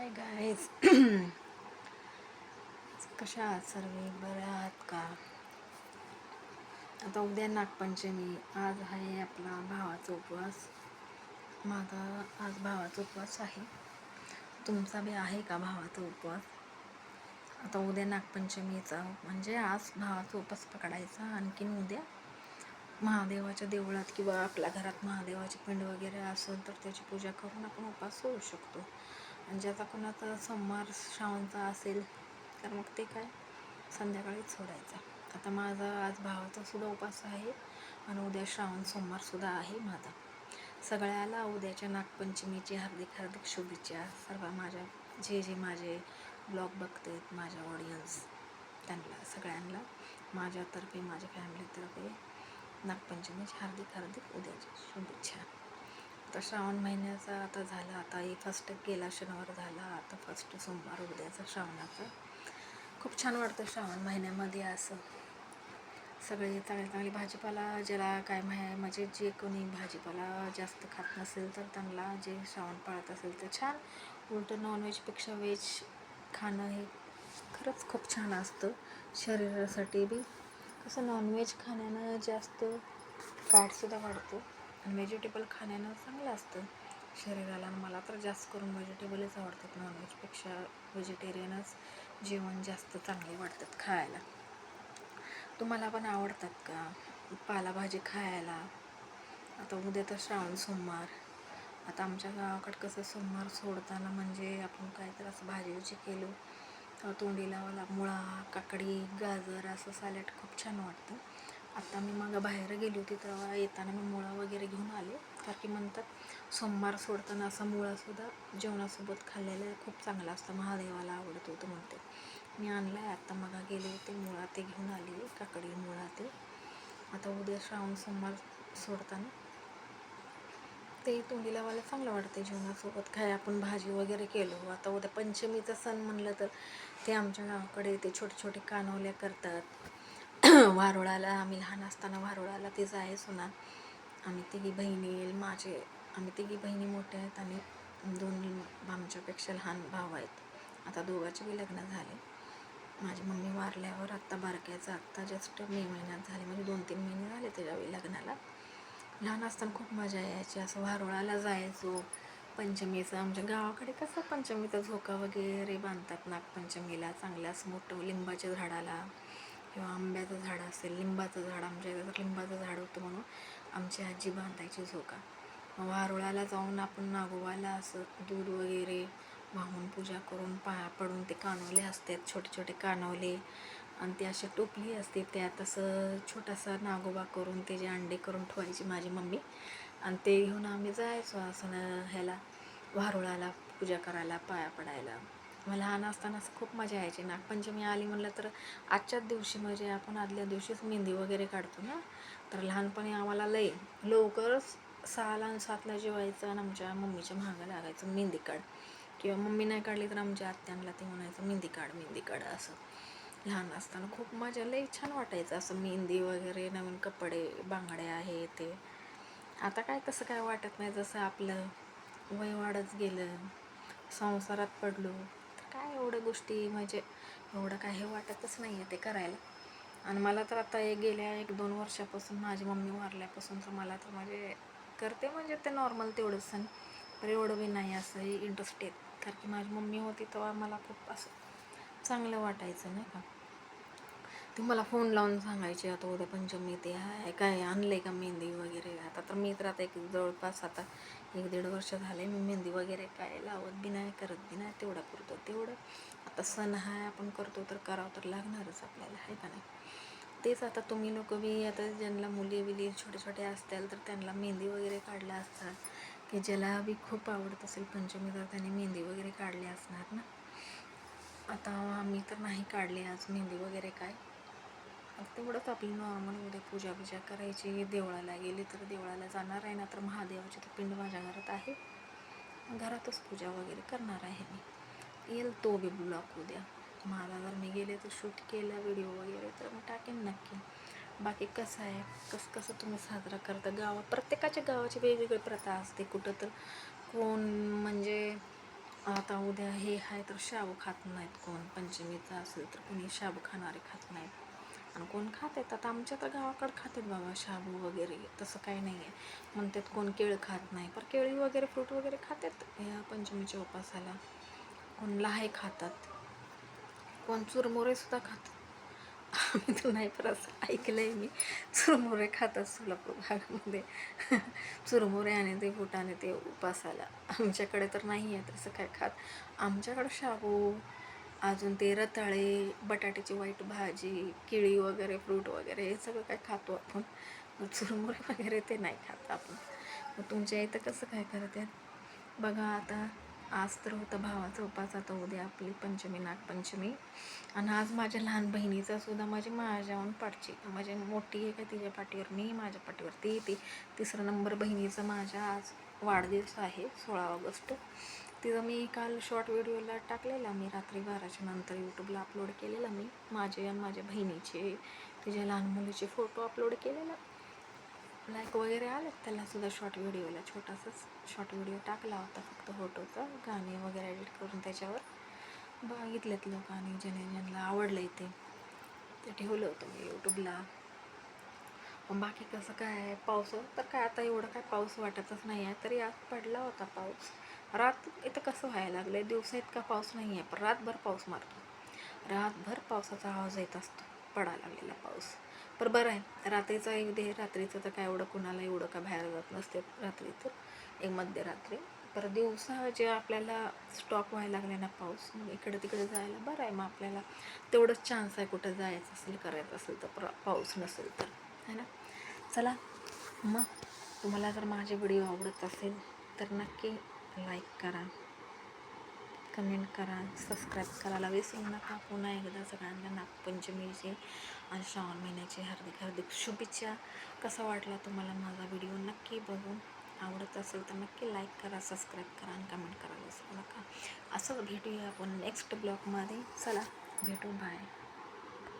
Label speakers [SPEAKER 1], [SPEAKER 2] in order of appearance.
[SPEAKER 1] Hi guys. कशा आहात सर्व? बरे आहात का? आता उद्या नागपंचमी. आज आहे आपला भावाचा उपवास. माझा आज भावाचा उपवास आहे. तुमचा बी आहे का भावाचा उपवास? आता उद्या नागपंचमीचा म्हणजे आज भावाचा उपवास पकडायचा. आणखीन उद्या महादेवाच्या देवळात किंवा आपल्या घरात महादेवाची पिंड वगैरे असेल तर त्याची पूजा करून आपण उपवास सोडू शकतो. आणि ज्याचा कोणाचा सोमवार श्रावणचा असेल तर मग ते काय संध्याकाळीच सोडायचा. आता माझा आज भावाचा सुद्धा उपवास आहे आणि उद्या श्रावण सोमवारसुद्धा आहे माझा. सगळ्याला उद्याच्या नागपंचमीची हार्दिक हार्दिक शुभेच्छा. सर्व माझ्या जे माझे ब्लॉग बघतात माझ्या ऑडियन्स त्यांना सगळ्यांना माझ्यातर्फे माझ्या फॅमिलीतर्फे नागपंचमीची हार्दिक हार्दिक उद्याची शुभेच्छा. आता श्रावण महिन्याचा आता झाला. आता फर्स्ट गेला शनिवार झाला. आता फर्स्ट सोमवार उद्याचा श्रावणाचा. खूप छान वाटतं श्रावण महिन्यामध्ये असं सगळे चांगली भाजीपाला ज्याला काय म्हणजे जे कोणी भाजीपाला जास्त खात नसेल तर त्यांना जे श्रावण पाळत असेल तर छान. उलट नॉनव्हेजपेक्षा व्हेज खाणं हे खरंच खूप छान असतं शरीरासाठी बी. कसं नॉनव्हेज खाण्यानं जास्त फॅटसुद्धा वाढतो आणि व्हेजिटेबल खाण्यानं चांगलं असतं शरीराला. मला तर जास्त करून व्हेजिटेबलच आवडतात. नॉनव्हेजपेक्षा व्हेजिटेरियनच जेवण जास्त चांगले वाटतात खायला. तुम्हाला पण आवडतात का पालेभाजी खायला? आता उद्या तर श्रावण सोमवार. आता आमच्या गावाकडं कसं सोमवार सोडताना म्हणजे आपण काय तर असं भाजी केलो तोंडी लावायला मुळा, काकडी, गाजर असं सॅलड खूप छान वाटतं. आता मी मग बाहेर गेली होती तेव्हा येताना मी मुळा वगैरे घेऊन आले. कारण की म्हणतात सोमवार सोडताना असा मुळासुद्धा जेवणासोबत खाल्लेलं खूप चांगला असतं. महादेवाला आवडत होतं म्हणते. मी आणलं आहे. आत्ता मग गेले होते मुळा ते घेऊन आली, काकडी मुळा ते. आता उद्या श्रावण सोमवार सोडताना ते तोंडी लावायला चांगलं वाटते जेवणासोबत. काय आपण भाजी वगैरे केलो. आता उद्या पंचमीचा सण म्हणलं तर ते आमच्या गावाकडे ते छोटे छोटे कानवल्या करतात. वारुळाला आम्ही लहान असताना वारुळाला ते जायचो ना. आम्ही तिघी बहिणी आम्ही तिघी बहिणी मोठ्या आहेत आणि 2 आमच्यापेक्षा लहान भाव आहेत. आता दोघांचे बी लग्न झाले. माझी मम्मी वारल्यावर आत्ता बारक्याचं आत्ता जस्ट मे महिन्यात झाले म्हणजे 2-3 महिने झाले त्याच्यावेळी लग्नाला. लहान असताना खूप मजा यायची. असं वारुळाला जायचो पंचमीचं. आमच्या गावाकडे कसं पंचमीचा झोका वगैरे बांधतात नागपंचमीला. चांगलं असं मोठं लिंबाच्या झाडाला किंवा आंब्याचं झाड असेल, लिंबाचं झाड आमच्या इथं तर लिंबाचं झाड होतं म्हणून आमची आजी बांधायची झोका. वारुळाला जाऊन आपण नागोबाला असं दूध वगैरे वाहून पूजा करून पाया पडून ते कानवले असतात छोटे छोटे कानवले आणि ते असे टोपली असते त्यात असं छोटासा नागोबा करून त्याचे अंडे करून ठेवायची माझी मम्मी आणि ते घेऊन आम्ही जायचो असं ह्याला वारुळाला पूजा करायला पाया पडायला. मला लहान असताना असं खूप मजा यायची. नागपंचमी आली म्हणलं तर आजच्याच दिवशी म्हणजे आपण आदल्या दिवशीच मेहंदी वगैरे काढतो ना. तर लहानपणी आम्हाला लवकरच 6ला आणि 7ला जेवायचं आणि आमच्या मम्मीच्या मागं लागायचं मेहंदी काढ. किंवा मम्मी नाही काढली तर आमच्या आत्यांना ते म्हणायचं मेहंदी काढ असं. लहान असताना खूप मजा छान वाटायचं असं मेहंदी वगैरे, नवीन कपडे, बांगड्या हे ते. आता काय तसं काय वाटत नाही. जसं आपलं वय वाढत गेलं, संसारात पडलो तर काय एवढ्या गोष्टी म्हणजे एवढं काय हे वाटतच नाही आहे ते करायला. आणि मला तर आता गेल्या 1-2 वर्षापासून माझी मम्मी वारल्यापासून तर मला तर म्हणजे करते म्हणजे ते नॉर्मल तेवढंच सण. तर एवढं बी नाही असं इंटरेस्ट येत. कारण की माझी मम्मी होती तेव्हा मला खूप असं चांगलं वाटायचं नाही का. ती मला फोन लावून सांगायची आता उद्या पंचमी ते आहे काय आणलं आहे का मेहंदी वगैरे. आता तर मी तर आता जवळपास आता 1-1.5 वर्ष झाले मी मेहंदी वगैरे काय लावत बी नाही करत बी नाही. तेवढं आता सण आहे आपण करतो तर करावं तर लागणारच आपल्याला आहे का नाही. तेच आता तुम्ही लोक बी आता ज्यांना मुली छोटे असतील तर त्यांना मेहंदी वगैरे काढल्या असतात की ज्याला बी खूप आवडत असेल पंचमी तर त्यांनी मेहंदी वगैरे काढली असणार ना. आता आम्ही तर नाही काढली आज मेहंदी वगैरे काय. तेवढंच आपली नॉर्मल उद्या पूजा करायची. देवळाला गेली तर देवळाला जाणार आहे ना तर महादेवाची तर पिंड माझ्या घरात आहे. घरातच पूजा वगैरे करणार आहे मी. येईल तो बी ब्लॉग उद्या. मला जर मी गेले तर शूट केला व्हिडिओ वगैरे तर मी टाकेन नक्की. बाकी कसं आहे कसं तुम्ही साजरा करता प्रत्येकाच्या गावाची वेगवेगळी प्रथा असते. कुठं तर कोण म्हणजे आता उद्या हे आहे तर शाबू खात नाहीत कोण, पंचमीचा असेल तर कोणी शाबू खाणारे खात नाहीत आणि कोण खातात. आता आमच्या तर गावाकडं खातात बाबा शाबू वगैरे, तसं काही नाही आहे. म्हणतात कोण केळं खात नाही, पण केळी वगैरे फ्रूट वगैरे खातात या पंचमीच्या उपासाला. कोण लाहे खातात, कोण चुरमुरेसुद्धा खातात. आम्ही तर नाही, पर असं ऐकलं आहे मी, चुरमुरे खातात सोलापूर भागामध्ये. चुरमुरे आणि ते फुटाणे ते उपासाला. आमच्याकडे तर नाही आहे तसं काय खात. आमच्याकडं शाबू, अजून ते रताळे, बटाट्याची वाईट भाजी, केळी वगैरे, फ्रूट वगैरे हे सगळं काय खातो आपण. चुरमुरे वगैरे ते नाही खात आपण. मग तुमच्या इथं कसं काय करत आहेत बघा. आता आज तर होतं भावाचा उपास, आता उद्या आपली पंचमी, नागपंचमी. आणि आज माझ्या लहान बहिणीचा सुद्धा, माझ्याहून पाठची, माझी मोठी आहे का तिच्या पाठीवर मी, माझ्या पाठीवर ती 3रा नंबर बहिणीचा माझ्या आज वाढदिवस आहे 16 ऑगस्ट. तिथं मी काल शॉर्ट व्हिडिओला टाकलेला, मी रात्री 12च्या नंतर यूट्यूबला अपलोड केलेला. मी माझे आणि माझ्या बहिणीचे, तिच्या लहान मुलीचे फोटो अपलोड केलेला. लाईक वगैरे आलेत त्यालासुद्धा. शॉर्ट व्हिडिओला छोटासाच शॉर्ट व्हिडिओ टाकला होता फक्त फोटोचा, गाणे वगैरे एडिट करून त्याच्यावर. बघितलेत लोकांनी, ज्यांना आवडलं आहे ते ठेवलं होतं मी यूट्यूबला. पण बाकी कसं काय आहे, पाऊस तर काय आता एवढं काय पाऊस वाटतच नाही आहे. तरी आज पडला होता पाऊस. रात इथं कसं व्हायला लागलं आहे, दिवसा इतका पाऊस नाही आहे, पण रातभर पाऊस मारतो. रातभर पावसाचा आवाज येत असतो, पडायला लागलेला पाऊस. पण बरं आहे, रात्रीचा येऊ दे. रात्रीचं तर काय एवढं कुणाला एवढं का बाहेर जात नसते रात्री, तर एक मध्यरात्री. पर दिवसा जे आपल्याला स्टॉप व्हायला लागले ना पाऊस, मग इकडे तिकडे जायला बरं आहे. मग आपल्याला तेवढंच चान्स आहे, कुठं जायचं असेल, करायचं असेल तर, पाऊस नसेल तर, है ना. चला मग, तुम्हाला जर माझे व्हिडिओ आवडत असेल तर नक्की लाईक करा, कमेंट करा, सबस्क्राईब करायला विसरू नका. पुन्हा एकदा सगळ्यांना नागपंचमीची आणि श्रावण महिन्याची हार्दिक हार्दिक शुभेच्छा. कसा वाटला तुम्हाला माझा व्हिडिओ, नक्की बघून आवडत असेल तर नक्की लाईक करा, सबस्क्राईब करा आणि कमेंट करायला विसरू नका. असंच भेटूया आपण नेक्स्ट ब्लॉगमध्ये. चला भेटू, बाय.